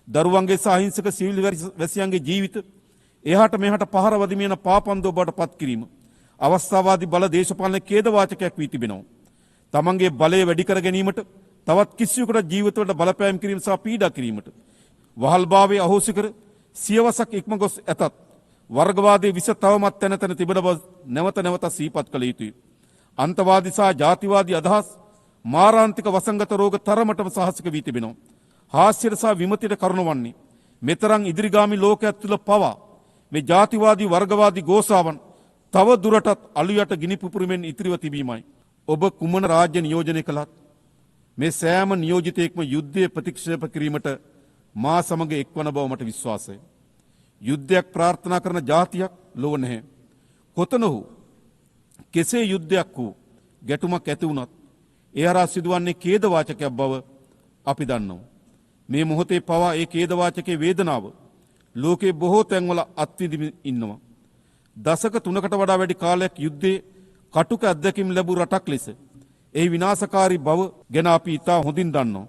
දරුවන්ගේ සහ අහිංසක සිවිල් වැසියන්ගේ ජීවිත එහාට මෙහාට පහර වදිමින පාපන්දෝ බවට පත් කිරීම අවස්ථාවාදී බල දේශපාලන ඛේදවාචකයක් වී තිබෙනවා. තමන්ගේ බලය වැඩි කර ගැනීමට තවත් කිසිවෙකුට ජීවිතවලට බලපෑම් කිරීම සහ පීඩා කිරීමට වහල්භාවයේ අහෝසි කර සියවසක් ඉක්ම ගොස් ඇතත් වර්ගවාදයේ විස තවමත් තැන තැන තිබෙන බව නැවත නැවත සිහිපත් කළ යුතුයි. අන්තවාදී සහ ජාතිවාදී අදහස් මාරාන්තික වසංගත රෝග තරමටම සාහසික වී තිබෙනවා. හාස්‍යයට සහ විමතියට කරුණ වන්නේ මෙතරම් ඉදිරිගාමී ලෝකයක් තුළ පවා මේ ජාතිවාදී වර්ගවාදී ගෝසාවන් තව දුරටත් අලුයට ගිනි පුපුරමින් ඉතිරිව තිබීමයි. ඔබ කුමන රාජ්‍ය නියෝජනය කළත් මේ සෑම නියෝජිතයෙක්ම යුද්ධය ප්‍රතික්ෂේප කිරීමට මා සමග එක්වන බව මට විශ්වාසයි. යුද්ධයක් ප්‍රාර්ථනා කරන ජාතියක් ලොව නැහැ. කොතන හෝ කෙසේ යුද්ධයක් වූ ගැටුමක් ඇති වුණත් ඒ හරහා සිදුවන්නේ ඛේදවාචකයක් බව අපි දන්නවා. මේ මොහොතේ පවා ඒ ඛේදවාචකයේ වේදනාව ලෝකේ බොහෝ තැන්වල අත්විඳිමින් ඉන්නවා. දශක 3කට වඩා වැඩි කාලයක් යුද්ධයේ කටුක අත්දැකීම් ලැබූ රටක් ලෙස එහි විනාශකාරී බව ගැන අපි ඉතා හොඳින් දන්නවා.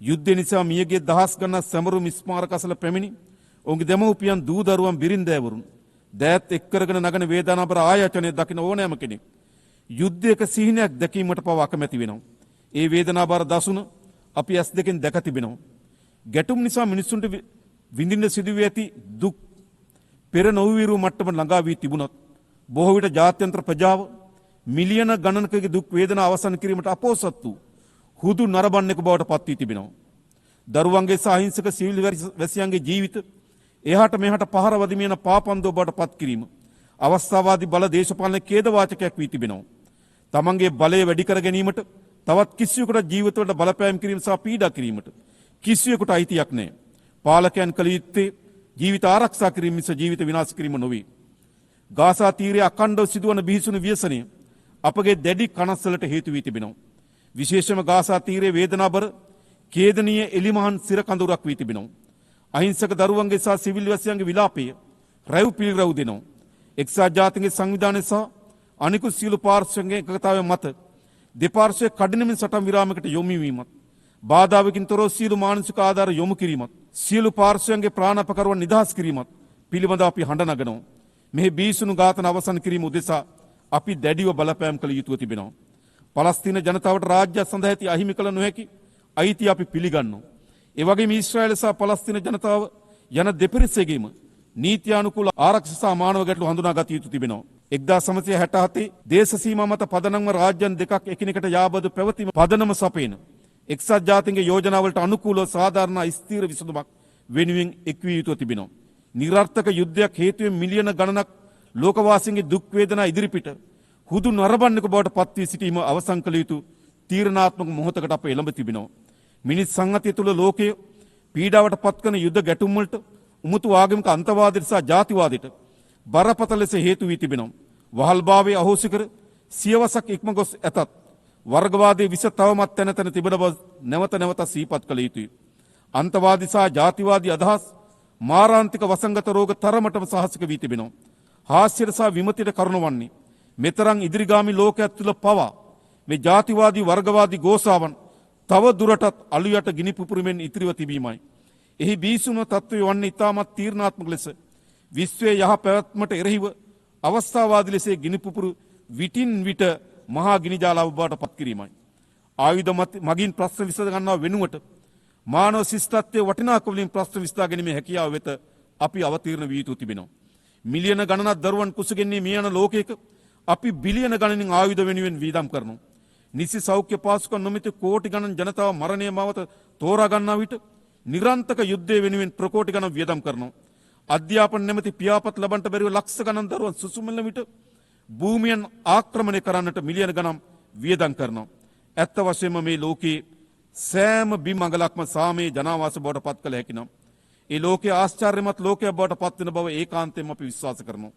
යුද්ධය නිසා මියගිය දහස් ගණන් සැමරුම් ස්මාරක අසල පැමිණි ඔවුන්ගේ දෙමව්පියන් දූ දරුවන් බිරින්දෑවරුන් දෑත් එක් කරගෙන නගන වේදනාබර ආයතනය දකින ඕනෑම කෙනෙක් යුද්ධයක සිහිනයක් දැකීමට පවා අකමැති වෙනවා. ඒ වේදනාබර දසුන අපි ඇස් දෙකෙන් දැක තිබෙනවා. ගැටුම් නිසා මිනිසුන්ට විඳින්න සිදුවී ඇති දුක් පෙර නොවිරු මට්ටම ළඟා වී තිබුණත් බොහෝ විට ජාත්‍යන්තර ප්‍රජාව මිලියන ගණනකගේ දුක් වේදනා අවසන් කිරීමට අපොහොසත් වූ හුදු නරඹන්නෙකු බවට පත් වී තිබෙනවා. දරුවන්ගේ සහ අහිංසක සිවිල් වැසියන්ගේ ජීවිත එහාට මෙහාට පහර වදිමින පාපන්දෝ බවට පත් කිරීම අවස්ථාවාදී බල දේශපාලන ඛේදවාචකයක් වී තිබෙනවා. තමන්ගේ බලය වැඩි කර ගැනීමට තවත් කිසිවෙකුට ජීවිතවලට බලපෑම් කිරීම සහ පීඩා කිරීමට කිසිවෙකුට අයිතියක් නැහැ. පාලකයන් කළ යුත්තේ ජීවිත ආරක්ෂා කිරීම මිස ජීවිත විනාශ කිරීම නොවේ. ගාසා තීරයේ අඛණ්ඩව සිදුවන බිහිසුණු ව්‍යසනය අපගේ දැඩි කනස්සලට හේතු වී තිබෙනවා. විශේෂම ගාසා තීරයේ වේදනාබර ඛේදනීය එලිමහන් සිර කඳුරක් වී තිබෙනවා. අහිංසක දරුවන්ගේ සහ සිවිල් වැසියන්ගේ විලාපය රැව් පිළිරැව් දෙනවා. එක්සත් ජාතීන්ගේ සංවිධානය සහ අනිකුත් සියලු පාර්ශ්වයන්ගේ එකතාවය මත දෙපාර්ශ්වයේ කඩිනමින් සටන් විරාමයකට යොමු වීමත් බාධාවකින් තොරව සියලු මානසික ආධාර යොමු කිරීමත් සියලු පාර්ශ්වයන්ගේ ප්‍රාණපකරුවන් නිදහස් කිරීමත් පිළිබඳව අපි හඬ නගනවා. මෙහි බීසුණු ඝාතන අවසන් කිරීම උදෙසා අපි දැඩිව බලපෑම් කළ යුතුව තිබෙනවා. පලස්තීන ජනතාවට රාජ්‍ය සඳහා ඇති අහිමි කළ නොහැකි අයිතිය අපි පිළිගන්නවා. ඒ වගේම ඊශ්‍රායල සහ පලස්තීන ජනතාව යන දෙපිරිසෙගේම නීත්‍යානුකූල ආරක්ෂා සහ මානව ගැටලු හඳුනා ගත යුතු තිබෙනවා. 1967 දේශ සීමා මත පදනම්ව රාජ්‍යන් දෙකක් එකිනෙකට යාබද පැවතීම පදනම සපේන එක්සත් ජාතීන්ගේ යෝජනාවලට අනුකූලව සාධාරණ ස්ථීර විසඳුමක් වෙනුවෙන් එක්විය යුතුව තිබෙනවා. නිරර්ථක යුද්ධයක් හේතුවෙන් මිලියන ගණනක් ලෝකවාසීන්ගේ දුක් වේදනා ඉදිරිපිට හුදු නරඹන්නෙකු බවට පත් වී සිටීම අවසන් කළ යුතු තීරණාත්මක මොහොතකට අප එළඹ තිබෙනවා. මිනිස් සංහතිය තුළ ලෝකයේ පීඩාවට පත්කන යුද්ධ ගැටුම් වලට උමුතු ආගමික අන්තවාදයට සහ ජාතිවාදයට බරපතල ලෙස හේතු වී තිබෙනවා. වහල්භාවයේ අහෝසි කර සියවසක් ඉක්ම ගොස් ඇතත් වර්ගවාදයේ විස තවමත් තැන තැන තිබෙන බව නැවත නැවත සිහිපත් කළ යුතුයි. අන්තවාදී සහ ජාතිවාදී අදහස් මාරාන්තික වසංගත රෝග තරමටම සාහසික වී තිබෙනවා. හාස්‍යයට සහ විමතියට කරුණ වන්නේ මෙතරම් ඉදිරිගාමී ලෝකයක් තුළ පවා මේ ජාතිවාදී වර්ගවාදී ගෝසාවන් තව දුරටත් අලුයට ගිනි පුපුරමින් ඉතිරිව තිබීමයි. එහි බීසුණු තත්ත්වය වන්නේ ඉතාමත් තීරණාත්මක ලෙස විශ්වයේ යහ පැවැත්මට එරෙහිව අවස්ථාවාදී ලෙස ගිනි පුපුරු විටින් විට මහා ගිනි ජාලාව බවට පත් කිරීමයි. ආයුධ මගින් ප්‍රශ්න විසඳ ගන්නා වෙනුවට මානව ශිෂ්ටත්වයේ වටිනාකම වලින් ප්‍රශ්න විසඳා ගැනීමේ හැකියාව වෙත අපි අවතීර්ණ වී යුතු තිබෙනවා. මිලියන ගණනක් දරුවන් කුසගෙන්නේ මේ යන ලෝකයක අපි බිලියන ගණනින් ආයුධ වෙනුවෙන් වීදම් කරනවා. නිසි සෞඛ්‍ය පාසුකම් නොමැති කෝටි ගණන් ජනතාව මරණය මවත තෝරා ගන්නා විට නිරන්තක යුද්ධය වෙනුවෙන් ප්‍රකෝටි ගණන් වියදම් කරනවා. අධ්‍යාපන නැමැති පියාපත් ලබන්නට බැරිව ලක්ෂ ගණන් දරුවන් සුසුමෙල්ල විට භූමියන් ආක්‍රමණය කරන්නට මිලියන ගණන් වියදම් කරනවා. ඇත්ත වශයෙන්ම මේ ලෝකයේ සෑම බිම් අඟලක්ම සාමයේ ජනාවාස බවට පත් කළ හැකි නම් ඒ ලෝකයේ ආශ්චර්යමත් ලෝකයක් බවට පත් වෙන බව ඒකාන්තයෙන්ම අපි විශ්වාස කරනවා.